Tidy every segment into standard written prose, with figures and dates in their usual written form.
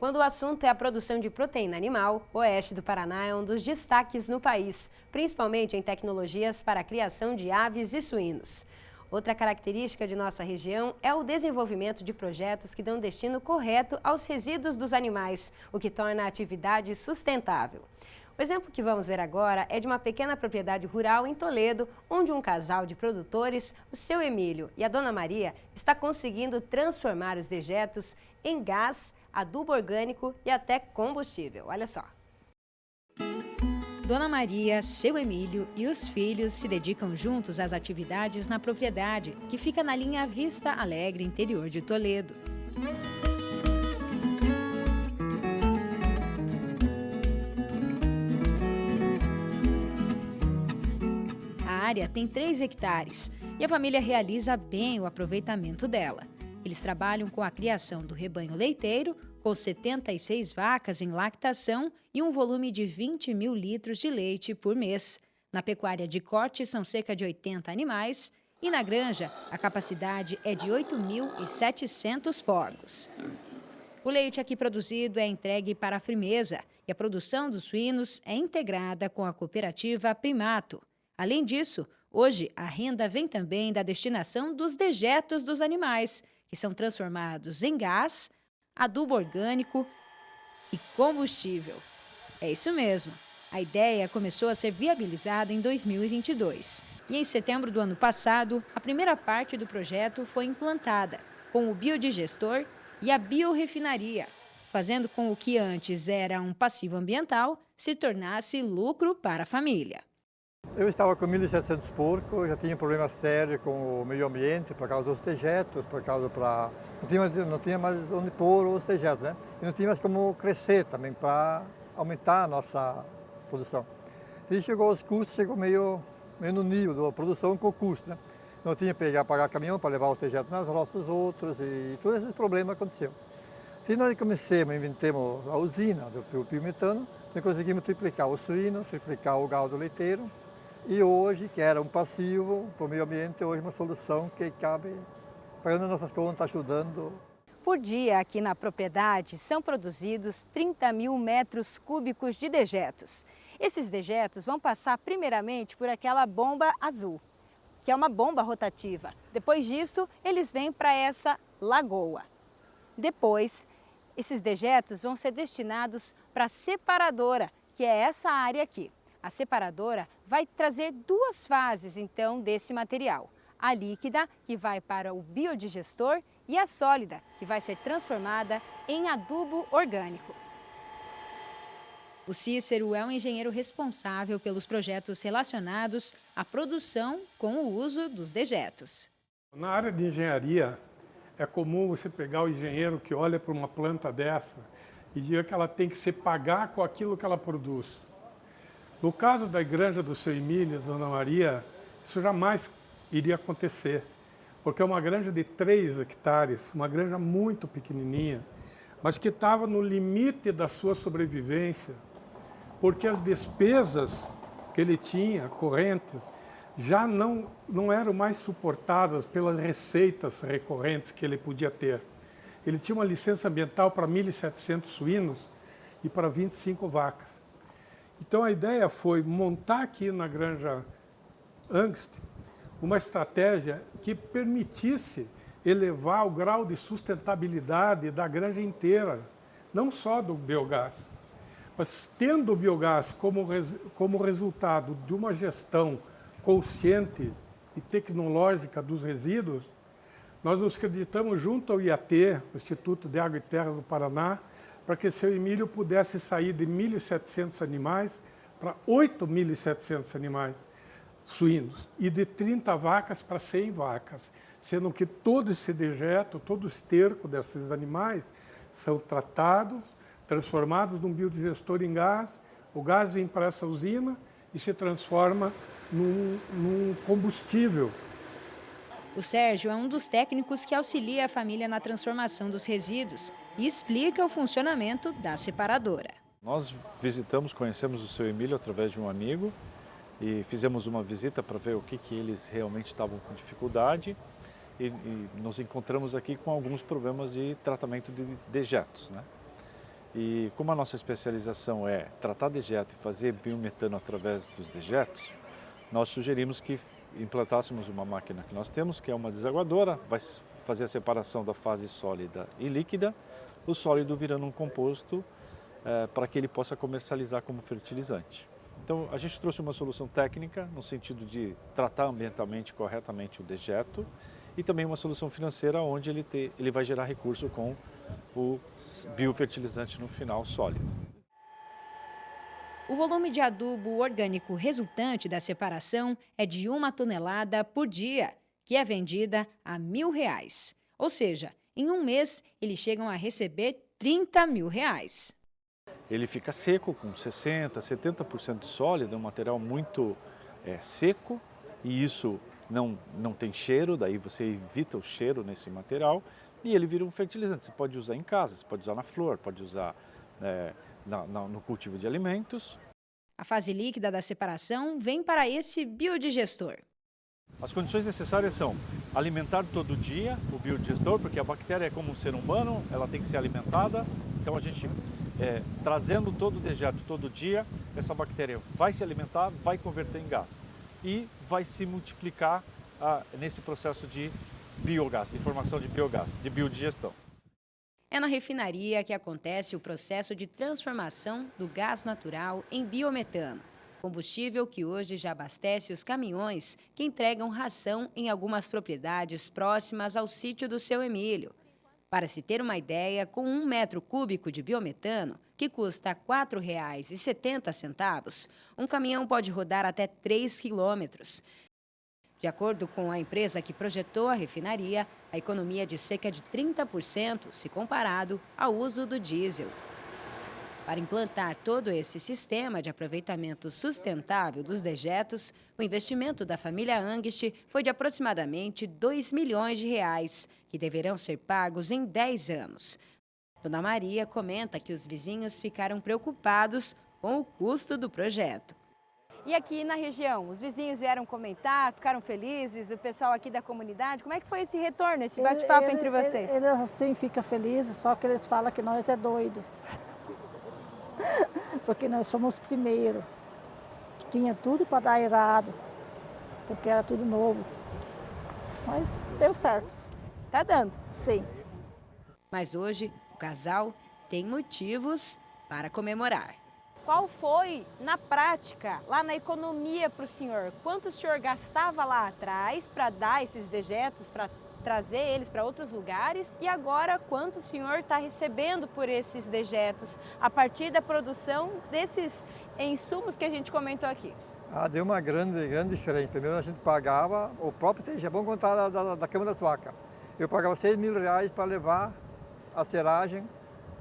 Quando o assunto é a produção de proteína animal, o oeste do Paraná é um dos destaques no país, principalmente em tecnologias para a criação de aves e suínos. Outra característica de nossa região é o desenvolvimento de projetos que dão destino correto aos resíduos dos animais, o que torna a atividade sustentável. O exemplo que vamos ver agora é de uma pequena propriedade rural em Toledo, onde um casal de produtores, o seu Emílio e a dona Maria, está conseguindo transformar os dejetos em gás, adubo orgânico e até combustível. Olha só. Dona Maria, seu Emílio e os filhos se dedicam juntos às atividades na propriedade, que fica na linha Vista Alegre, interior de Toledo. A área tem 3 hectares e a família realiza bem o aproveitamento dela. Eles trabalham com a criação do rebanho leiteiro, com 76 vacas em lactação e um volume de 20 mil litros de leite por mês. Na pecuária de corte são cerca de 80 animais e na granja a capacidade é de 8.700 porcos. O leite aqui produzido é entregue para a Frimeza e a produção dos suínos é integrada com a cooperativa Primato. Além disso, hoje a renda vem também da destinação dos dejetos dos animais, que são transformados em gás, adubo orgânico e combustível. É isso mesmo. A ideia começou a ser viabilizada em 2022. E em setembro do ano passado, a primeira parte do projeto foi implantada, com o biodigestor e a biorefinaria, fazendo com o que antes era um passivo ambiental se tornasse lucro para a família. Eu estava com 1.700 porcos, já tinha um problema sério com o meio ambiente por causa dos dejetos, não tinha mais onde pôr os dejetos, né? E não tinha mais como crescer também para aumentar a nossa produção. E os custos chegou meio no nível da produção com o custo, né? Não tinha que pagar caminhão para levar os dejetos nas roças dos outros e todos esses problemas aconteceram. Se nós inventamos a usina do biometano, nós conseguimos triplicar os suínos, triplicar o gado leiteiro. E hoje, que era um passivo para o meio ambiente, hoje é uma solução que cabe pagando nossas contas, ajudando. Por dia, aqui na propriedade, são produzidos 30 mil metros cúbicos de dejetos. Esses dejetos vão passar primeiramente por aquela bomba azul, que é uma bomba rotativa. Depois disso, eles vêm para essa lagoa. Depois, esses dejetos vão ser destinados para a separadora, que é essa área aqui. A separadora vai trazer 2 fases, então, desse material. A líquida, que vai para o biodigestor, e a sólida, que vai ser transformada em adubo orgânico. O Cícero é um engenheiro responsável pelos projetos relacionados à produção com o uso dos dejetos. Na área de engenharia, é comum você pegar o engenheiro que olha para uma planta dessa e diga que ela tem que se pagar com aquilo que ela produz. No caso da granja do seu Emílio, dona Maria, isso jamais iria acontecer, porque é uma granja de 3 hectares, uma granja muito pequenininha, mas que estava no limite da sua sobrevivência, porque as despesas que ele tinha, correntes, já não eram mais suportadas pelas receitas recorrentes que ele podia ter. Ele tinha uma licença ambiental para 1.700 suínos e para 25 vacas. Então a ideia foi montar aqui na granja Angst uma estratégia que permitisse elevar o grau de sustentabilidade da granja inteira, não só do biogás, mas tendo o biogás como resultado de uma gestão consciente e tecnológica dos resíduos, nós nos acreditamos junto ao IAT, o Instituto de Água e Terra do Paraná, para que seu Emílio pudesse sair de 1.700 animais para 8.700 animais suínos e de 30 vacas para 100 vacas, sendo que todo esse dejeto, todo o esterco desses animais são tratados, transformados num biodigestor em gás, o gás vem para essa usina e se transforma num combustível. O Sérgio é um dos técnicos que auxilia a família na transformação dos resíduos e explica o funcionamento da separadora. Nós conhecemos o seu Emílio através de um amigo e fizemos uma visita para ver o que eles realmente estavam com dificuldade e nos encontramos aqui com alguns problemas de tratamento de dejetos, né? E como a nossa especialização é tratar dejeto e fazer biometano através dos dejetos, nós sugerimos que implantássemos uma máquina que nós temos, que é uma desaguadora, vai fazer a separação da fase sólida e líquida, o sólido virando um composto para que ele possa comercializar como fertilizante. Então, a gente trouxe uma solução técnica no sentido de tratar ambientalmente corretamente o dejeto e também uma solução financeira onde ele vai gerar recurso com o biofertilizante no final sólido. O volume de adubo orgânico resultante da separação é de 1 tonelada por dia, que é vendida a R$1.000. Ou seja, em um mês eles chegam a receber R$30.000. Ele fica seco, com 60%, 70% de sólido, é um material muito seco e isso não tem cheiro, daí você evita o cheiro nesse material e ele vira um fertilizante. Você pode usar em casa, você pode usar na flor, pode usar no cultivo de alimentos. A fase líquida da separação vem para esse biodigestor. As condições necessárias são alimentar todo dia o biodigestor, porque a bactéria é como um ser humano, ela tem que ser alimentada. Então a gente, trazendo todo o dejeto todo dia, essa bactéria vai se alimentar, vai converter em gás e vai se multiplicar nesse processo de biogás, de formação de biogás, de biodigestão. É na refinaria que acontece o processo de transformação do gás natural em biometano, combustível que hoje já abastece os caminhões que entregam ração em algumas propriedades próximas ao sítio do seu Emílio. Para se ter uma ideia, com 1 metro cúbico de biometano, que custa R$ 4,70, um caminhão pode rodar até 3 quilômetros. De acordo com a empresa que projetou a refinaria, a economia é de cerca de 30% se comparado ao uso do diesel. Para implantar todo esse sistema de aproveitamento sustentável dos dejetos, o investimento da família Angst foi de aproximadamente R$2 milhões, que deverão ser pagos em 10 anos. Dona Maria comenta que os vizinhos ficaram preocupados com o custo do projeto. E aqui na região, os vizinhos vieram comentar, ficaram felizes, o pessoal aqui da comunidade, como é que foi esse retorno, esse bate-papo entre vocês? Eles assim ficam felizes, só que eles falam que nós é doido. Porque nós somos os primeiros. Tinha tudo para dar errado, porque era tudo novo. Mas deu certo. Tá dando. Sim. Mas hoje, o casal tem motivos para comemorar. Qual foi, na prática, lá na economia para o senhor? Quanto o senhor gastava lá atrás para dar esses dejetos, para trazer eles para outros lugares? E agora, quanto o senhor está recebendo por esses dejetos a partir da produção desses insumos que a gente comentou aqui? Deu uma grande diferença. Primeiro a gente pagava o próprio TG, vamos contar da Câmara das Vacas. Eu pagava R$6.000 para levar a seragem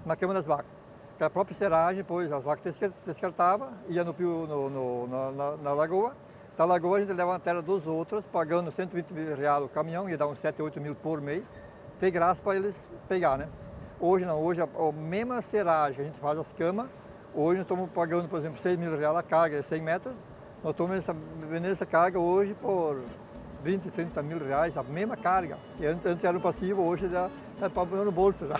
na Câmara das Vacas. A própria seragem, depois as vacas descartavam, ia na lagoa. Da lagoa a gente leva na terra dos outros, pagando R$120 o caminhão, ia dar uns 7, 8 mil por mês. Tem graça para eles pegar, né? Hoje não, hoje a mesma seragem, a gente faz as camas. Hoje nós estamos pagando, por exemplo, R$6.000 a carga, 100 metros. Nós estamos vendendo essa carga hoje por R$20, R$30.000, a mesma carga. E antes era um passivo, hoje já está pagando no bolso já.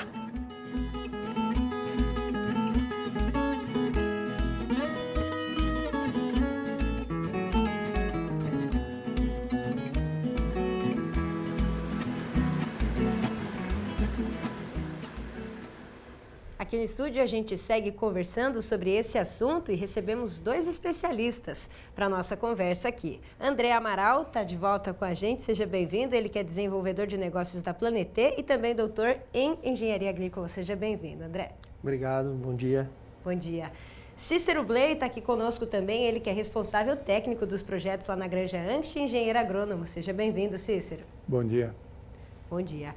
Aqui no estúdio a gente segue conversando sobre esse assunto e recebemos 2 especialistas para a nossa conversa aqui. André Amaral está de volta com a gente, seja bem-vindo. Ele que é desenvolvedor de negócios da Planetê e também doutor em engenharia agrícola. Seja bem-vindo, André. Obrigado, bom dia. Bom dia. Cícero Bley está aqui conosco também, ele que é responsável técnico dos projetos lá na Granja Angst e engenheiro agrônomo. Seja bem-vindo, Cícero. Bom dia. Bom dia.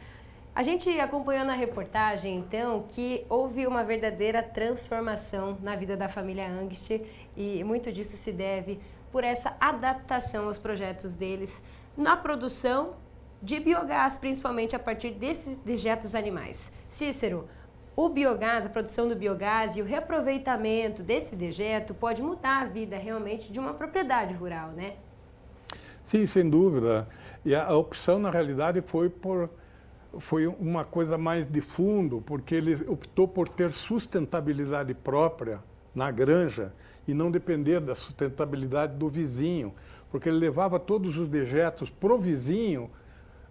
A gente acompanhou na reportagem, então, que houve uma verdadeira transformação na vida da família Angst e muito disso se deve por essa adaptação aos projetos deles na produção de biogás, principalmente a partir desses dejetos animais. Cícero, o biogás, a produção do biogás e o reaproveitamento desse dejeto pode mudar a vida realmente de uma propriedade rural, né? Sim, sem dúvida. E a opção, na realidade, foi por foi uma coisa mais de fundo, porque ele optou por ter sustentabilidade própria na granja e não depender da sustentabilidade do vizinho, porque ele levava todos os dejetos para o vizinho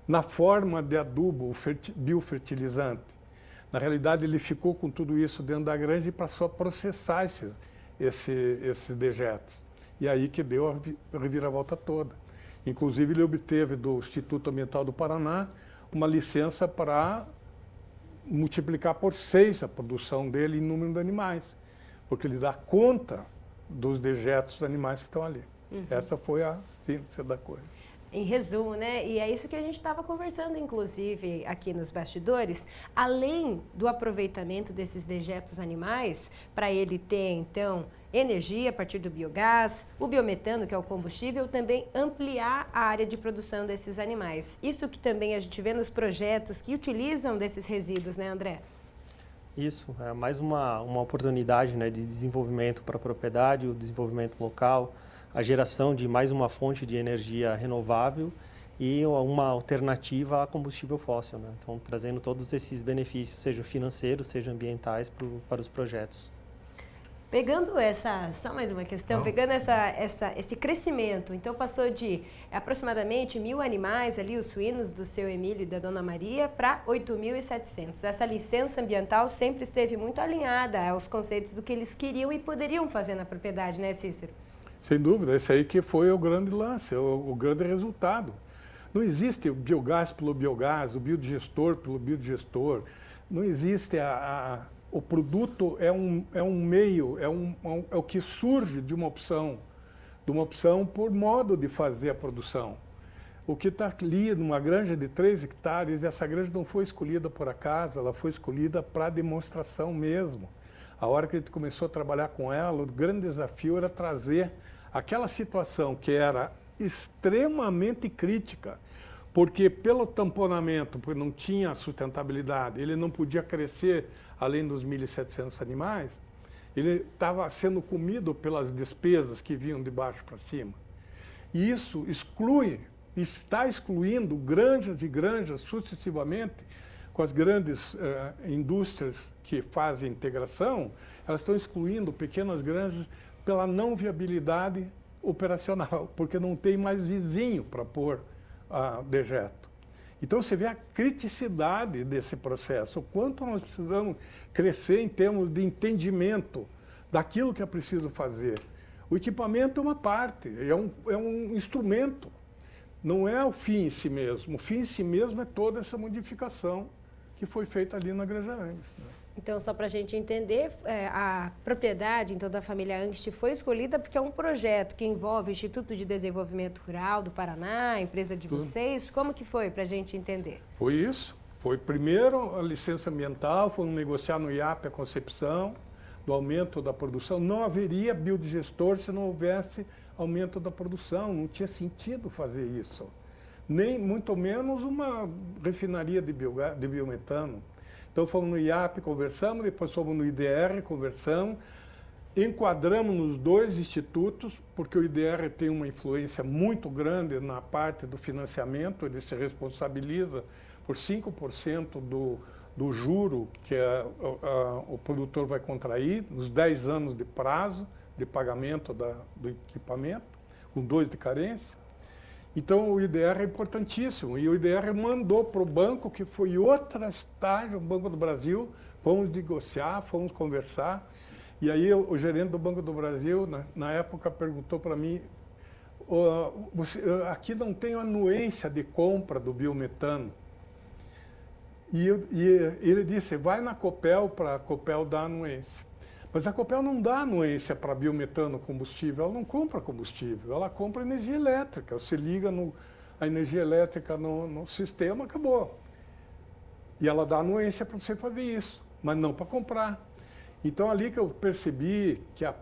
na forma de adubo, biofertilizante. Na realidade, ele ficou com tudo isso dentro da granja e passou a processar esses dejetos. E aí que deu a reviravolta toda. Inclusive, ele obteve do Instituto Ambiental do Paraná uma licença para multiplicar por 6 a produção dele em número de animais, porque ele dá conta dos dejetos dos animais que estão ali. Essa foi a síntese da coisa. Em resumo, né? E é isso que a gente estava conversando, inclusive, aqui nos bastidores. Além do aproveitamento desses dejetos animais, para ele ter, então, energia a partir do biogás, o biometano, que é o combustível, também ampliar a área de produção desses animais. Isso que também a gente vê nos projetos que utilizam desses resíduos, né, André? Isso, é mais uma oportunidade, né, de desenvolvimento para a propriedade, o desenvolvimento local, a geração de mais uma fonte de energia renovável e uma alternativa a combustível fóssil, né? Então, trazendo todos esses benefícios, seja financeiros, seja ambientais, para os projetos. Pegando só mais uma questão, pegando esse crescimento, então passou de aproximadamente 1.000 animais ali, os suínos do seu Emílio e da Dona Maria, para 8.700. Essa licença ambiental sempre esteve muito alinhada aos conceitos do que eles queriam e poderiam fazer na propriedade, né, Cícero? Sem dúvida, esse aí que foi o grande lance, o grande resultado. Não existe o biogás pelo biogás, o biodigestor pelo biodigestor, não existe o produto é um meio, é o que surge de uma opção por modo de fazer a produção. O que está ali numa granja de 3 hectares, essa granja não foi escolhida por acaso, ela foi escolhida para demonstração mesmo. A hora que a gente começou a trabalhar com ela, o grande desafio era trazer aquela situação que era extremamente crítica, porque pelo tamponamento, porque não tinha sustentabilidade, ele não podia crescer além dos 1.700 animais, ele estava sendo comido pelas despesas que vinham de baixo para cima. E isso está excluindo granjas e granjas sucessivamente, com as grandes indústrias que fazem integração, elas estão excluindo pequenas granjas pela não viabilidade operacional, porque não tem mais vizinho para pôr dejeto. Então você vê a criticidade desse processo, o quanto nós precisamos crescer em termos de entendimento daquilo que é preciso fazer. O equipamento é uma parte, é um instrumento, não é o fim em si mesmo. O fim em si mesmo é toda essa modificação que foi feita ali na Granja Angst. Então, só para a gente entender, a propriedade então, da família Angst foi escolhida porque é um projeto que envolve o Instituto de Desenvolvimento Rural do Paraná, a empresa de vocês. Como que foi para a gente entender? Foi isso. Foi primeiro a licença ambiental, foram negociar no IAP a concepção do aumento da produção. Não haveria biodigestor se não houvesse aumento da produção, não tinha sentido fazer isso. Nem muito menos uma refinaria de biometano. Então fomos no IAP, conversamos, depois fomos no IDR, conversamos, enquadramos nos 2 institutos, porque o IDR tem uma influência muito grande na parte do financiamento, ele se responsabiliza por 5% do juro que o produtor vai contrair, nos 10 anos de prazo de pagamento do equipamento, com 2 de carência. Então, o IDR é importantíssimo. E o IDR mandou para o banco, que foi outra estágio, o Banco do Brasil. Fomos negociar, fomos conversar. E aí, o gerente do Banco do Brasil, na época, perguntou para mim, aqui não tem anuência de compra do biometano. E ele disse, vai na Copel para a Copel dar anuência. Mas a Copel não dá anuência para biometano combustível, ela não compra combustível, ela compra energia elétrica. Você liga a energia elétrica no sistema, acabou. E ela dá anuência para você fazer isso, mas não para comprar. Então, ali que eu percebi que a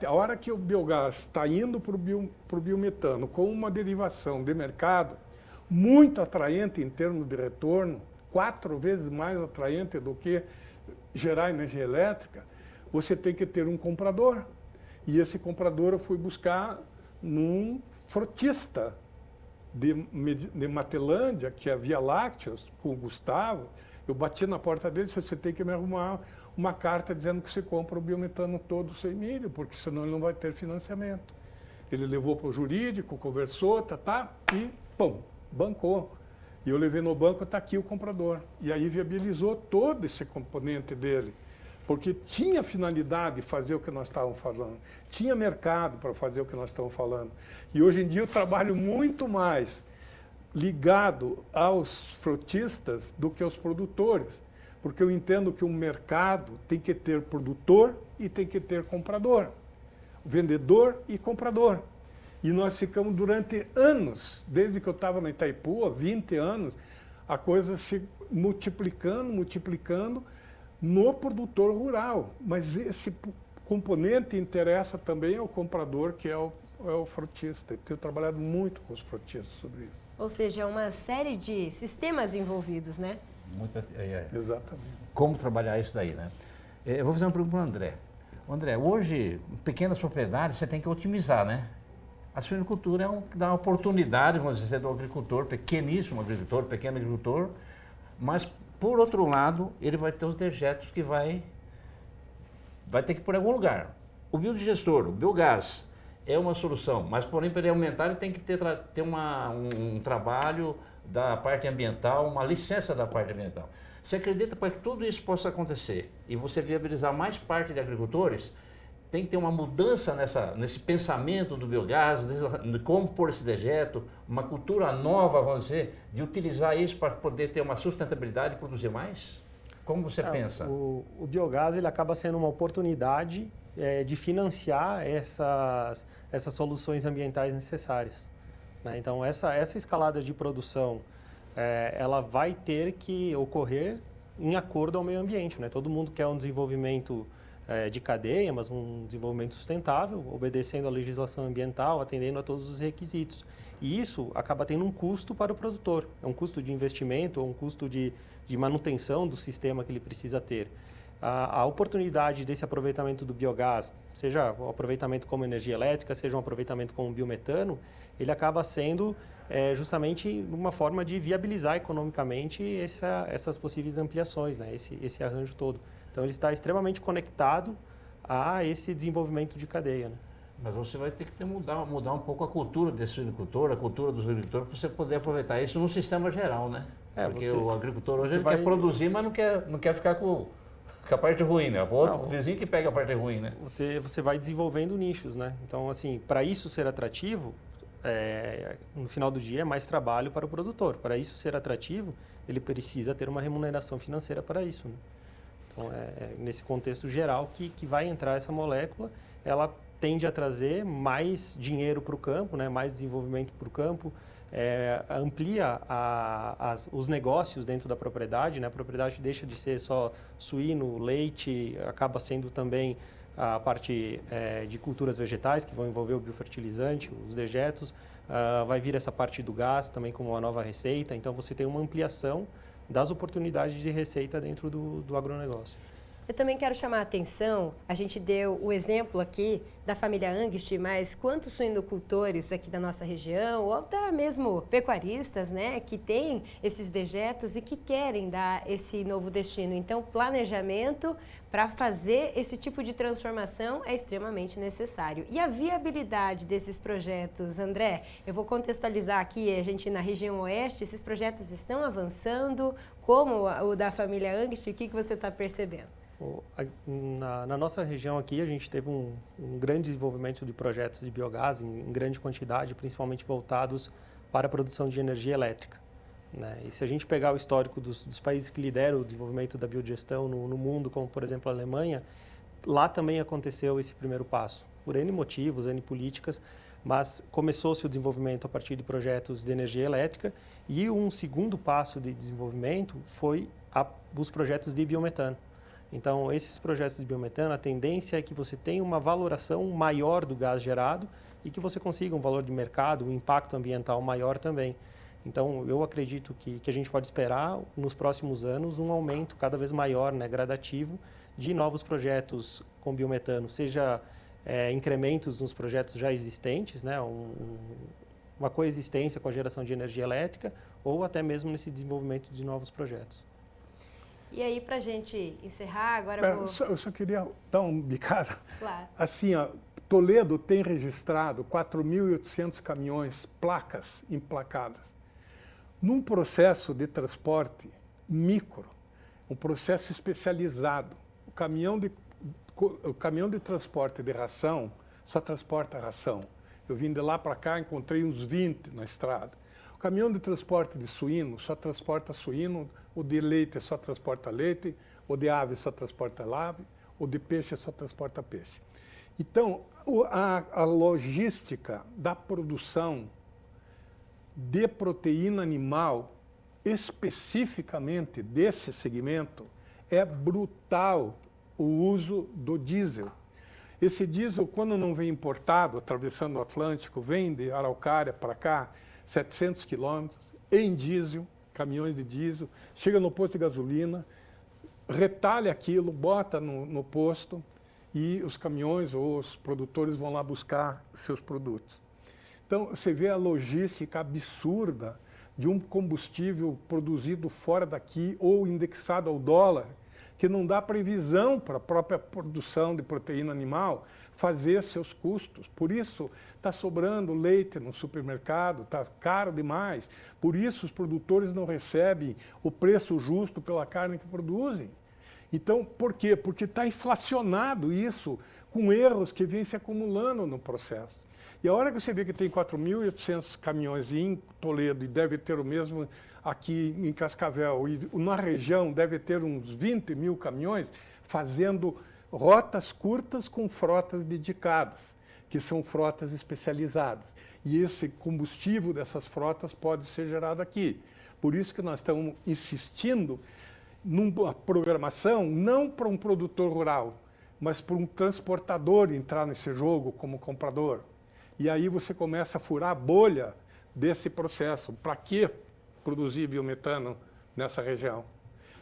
hora que o biogás está indo para o biometano com uma derivação de mercado muito atraente em termos de retorno, 4 vezes mais atraente do que gerar energia elétrica, você tem que ter um comprador. E esse comprador eu fui buscar num frotista de Matelândia, que é Via Lácteos, com o Gustavo, eu bati na porta dele e disse, você tem que me arrumar uma carta dizendo que você compra o biometano todo sem milho, porque senão ele não vai ter financiamento. Ele levou para o jurídico, conversou, e, pum, bancou. E eu levei no banco, está aqui o comprador. E aí viabilizou todo esse componente dele, porque tinha finalidade de fazer o que nós estávamos falando, tinha mercado para fazer o que nós estamos falando. E hoje em dia eu trabalho muito mais ligado aos frotistas do que aos produtores, porque eu entendo que um mercado tem que ter produtor e tem que ter comprador, vendedor e comprador. E nós ficamos durante anos, desde que eu estava na Itaipu, há 20 anos, a coisa se multiplicando no produtor rural. Mas esse componente interessa também ao comprador, que é o frutista. Eu tenho trabalhado muito com os frutistas sobre isso. Ou seja, é uma série de sistemas envolvidos, né? Exatamente. Como trabalhar isso daí, né? Eu vou fazer uma pergunta para o André. André, hoje, pequenas propriedades, você tem que otimizar, né? A suinocultura dá uma oportunidade, vamos dizer, do agricultor, pequeníssimo agricultor, pequeno agricultor, mas, por outro lado, ele vai ter os dejetos que vai ter que ir por algum lugar. O biodigestor, o biogás, é uma solução, mas, porém, para ele aumentar, ele tem que ter um trabalho da parte ambiental, uma licença da parte ambiental. Você acredita para que tudo isso possa acontecer e você viabilizar mais parte de agricultores, tem que ter uma mudança nesse pensamento do biogás, de como pôr esse dejeto, uma cultura nova, vamos dizer, de utilizar isso para poder ter uma sustentabilidade e produzir mais? Como você pensa? O biogás ele acaba sendo uma oportunidade de financiar essas soluções ambientais necessárias, né? Então, essa escalada de produção, ela vai ter que ocorrer em acordo ao meio ambiente, né? Todo mundo quer um desenvolvimento de cadeia, mas um desenvolvimento sustentável, obedecendo à legislação ambiental, atendendo a todos os requisitos. E isso acaba tendo um custo para o produtor. É um custo de investimento, ou um custo de manutenção do sistema que ele precisa ter. A oportunidade desse aproveitamento do biogás, seja o aproveitamento como energia elétrica, seja um aproveitamento como biometano, ele acaba sendo justamente uma forma de viabilizar economicamente essas possíveis ampliações, né? Esse arranjo todo. Então, ele está extremamente conectado a esse desenvolvimento de cadeia, né? Mas você vai ter que mudar um pouco a cultura desse suinocultor, a cultura dos agricultores, para você poder aproveitar isso num sistema geral, né? Porque o agricultor hoje quer produzir, mas não quer ficar com a parte ruim, né? O outro vizinho que pega a parte ruim, né? Você vai desenvolvendo nichos, né? Então, assim, para isso ser atrativo, no final do dia é mais trabalho para o produtor. Para isso ser atrativo, ele precisa ter uma remuneração financeira para isso, né? Então, nesse contexto geral que vai entrar essa molécula, ela tende a trazer mais dinheiro para o campo, né? Mais desenvolvimento para o campo, amplia os negócios dentro da propriedade, né? A propriedade deixa de ser só suíno, leite, acaba sendo também a parte de culturas vegetais, que vão envolver o biofertilizante, os dejetos, vai vir essa parte do gás também como uma nova receita, então você tem uma ampliação das oportunidades de receita dentro do agronegócio. Eu também quero chamar a atenção, a gente deu o exemplo aqui da família Angst, mas quantos suinocultores aqui da nossa região, ou até mesmo pecuaristas, né, que têm esses dejetos e que querem dar esse novo destino. Então, planejamento para fazer esse tipo de transformação é extremamente necessário. E a viabilidade desses projetos, André, eu vou contextualizar aqui, a gente na região oeste, esses projetos estão avançando, como o da família Angst, o que você está percebendo? Na nossa região aqui, a gente teve um grande desenvolvimento de projetos de biogás em grande quantidade, principalmente voltados para a produção de energia elétrica, né? E se a gente pegar o histórico dos países que lideram o desenvolvimento da biodigestão no mundo, como por exemplo a Alemanha, lá também aconteceu esse primeiro passo, por N motivos, N políticas, mas começou-se o desenvolvimento a partir de projetos de energia elétrica e um segundo passo de desenvolvimento foi os projetos de biometano. Então, esses projetos de biometano, a tendência é que você tenha uma valoração maior do gás gerado e que você consiga um valor de mercado, um impacto ambiental maior também. Então, eu acredito que a gente pode esperar, nos próximos anos, um aumento cada vez maior, né, gradativo, de novos projetos com biometano, seja incrementos nos projetos já existentes, né, uma coexistência com a geração de energia elétrica ou até mesmo nesse desenvolvimento de novos projetos. E aí, para a gente encerrar, agora Pera, eu vou... eu só queria dar uma bicada. Claro. Assim, ó, Toledo tem registrado 4.800 caminhões, placas emplacadas. Num processo de transporte micro, um processo especializado, o caminhão de transporte de ração só transporta ração. Eu vim de lá para cá, encontrei uns 20 na estrada. O caminhão de transporte de suíno só transporta suíno, o de leite só transporta leite, o de ave só transporta ave, o de peixe só transporta peixe. Então, a logística da produção de proteína animal, especificamente desse segmento, é brutal o uso do diesel. Esse diesel, quando não vem importado, atravessando o Atlântico, vem de Araucária para cá, 700 quilômetros, em diesel, caminhões de diesel, chega no posto de gasolina, retalha aquilo, bota no posto e os caminhões ou os produtores vão lá buscar seus produtos. Então, você vê a logística absurda de um combustível produzido fora daqui ou indexado ao dólar, que não dá previsão para a própria produção de proteína animal fazer seus custos. Por isso, está sobrando leite no supermercado, está caro demais. Por isso, os produtores não recebem o preço justo pela carne que produzem. Então, por quê? Porque está inflacionado isso com erros que vêm se acumulando no processo. E a hora que você vê que tem 4.800 caminhões em Toledo e deve ter o mesmo aqui em Cascavel, e na região deve ter uns 20 mil caminhões fazendo rotas curtas com frotas dedicadas, que são frotas especializadas. E esse combustível dessas frotas pode ser gerado aqui. Por isso que nós estamos insistindo numa programação não para um produtor rural, mas para um transportador entrar nesse jogo como comprador. E aí você começa a furar a bolha desse processo. Para que produzir biometano nessa região?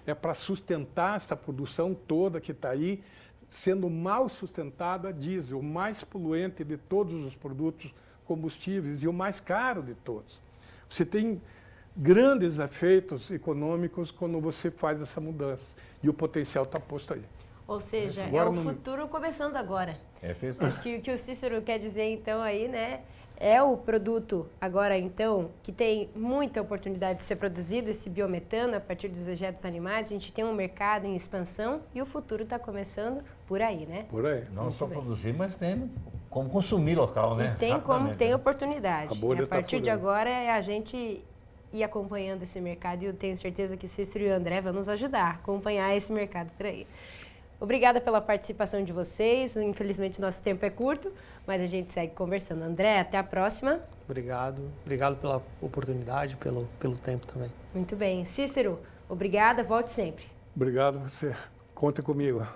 É para sustentar essa produção toda que está aí, sendo mal sustentada a diesel, o mais poluente de todos os produtos combustíveis e o mais caro de todos. Você tem grandes efeitos econômicos quando você faz essa mudança. E o potencial está posto aí. Ou seja, Agora é o futuro começando agora. Perfeito. Acho que o que o Cícero quer dizer, então, aí, né? É o produto, agora, então, que tem muita oportunidade de ser produzido, esse biometano, a partir dos dejetos animais. A gente tem um mercado em expansão e o futuro está começando por aí, né? Por aí. Não só produzir, mas tem como consumir local, né? E tem como, tem oportunidade. A bolha E a partir tá de furando. agora é a gente ir acompanhando esse mercado e eu tenho certeza que o Cícero e o André vão nos ajudar a acompanhar esse mercado por aí. Obrigada pela participação de vocês. Infelizmente, nosso tempo é curto, mas a gente segue conversando. André, até a próxima. Obrigado. Obrigado pela oportunidade, pelo tempo também. Muito bem. Cícero, obrigada. Volte sempre. Obrigado a você. Conta comigo.